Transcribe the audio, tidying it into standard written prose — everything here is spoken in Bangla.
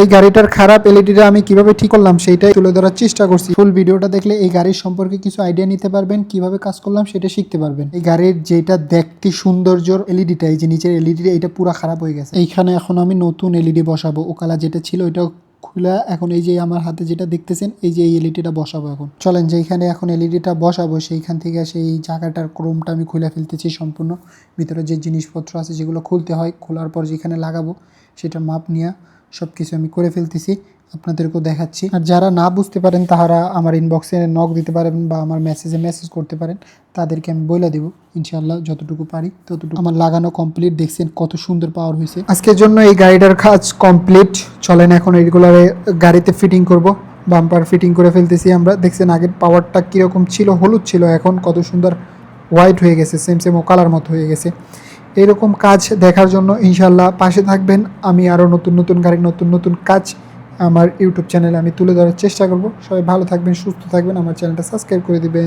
এই গাড়িটার খারাপ এলইডিটা আমি কিভাবে ঠিক করলাম সেইটাই তুলে ধরার চেষ্টা করছি। ফুল ভিডিওটা দেখলে এই গাড়ির সম্পর্কে কিছু আইডিয়া নিতে পারবেন, কিভাবে কাজ করলাম সেটা শিখতে পারবেন। এই গাড়ির যেটা দেখতে সৌন্দর্যর এলইডিটা, এই যে নিচের এলইডিটা, এটা পুরো খারাপ হয়ে গেছে। এইখানে এখন আমি নতুন এলইডি বসাবো। ওকালা যেটা ছিল ওইটা খুলে এখন এই যে আমার হাতে যেটা দেখতেছেন এই যে এই এলইডিটা বসাবো। এখন চলেন যেখানে এখন এলইডিটা বসাবো সেইখান থেকে সেই জায়গাটার ক্রোমটা আমি খুলে ফেলতেছি সম্পূর্ণ। ভিতরে যে জিনিসপত্র আছে যেগুলো খুলতে হয়, খোলার পর যেখানে লাগাবো সেটা মাপ নিয়ে সব কিছু আমি করে ফেলতেছি, আপনাদেরকেও দেখাচ্ছি। আর যারা না বুঝতে পারেন তাহারা আমার ইনবক্সে নক দিতে পারেন বা আমার মেসেজ করতে পারেন, তাদেরকে আমি বলে দেবো ইনশাআল্লাহ যতটুকু পারি ততটুকু। আমার লাগানো কমপ্লিট, দেখছেন কত সুন্দর পাওয়ার হয়েছে। আজকের জন্য এই গাড়িটার কাজ কমপ্লিট। চলেন এখন এইগুলারে গাড়িতে ফিটিং করব। বাম্পার ফিটিং করে ফেলতেছি আমরা। দেখছেন আগের পাওয়ারটা কীরকম ছিল, হলুদ ছিল, এখন কত সুন্দর হোয়াইট হয়ে গেছে, সেম ও কালার মতো হয়ে গেছে। এরকম কাজ দেখার জন্য ইনশাল্লাহ পাশে থাকবেন। আমি আরও নতুন গাড়ির নতুন কাজ আমার ইউটিউব চ্যানেলে আমি তুলে ধরার চেষ্টা করব। সবাই ভালো থাকবেন, সুস্থ থাকবেন, আমার চ্যানেলটা সাবস্ক্রাইব করে দিবেন।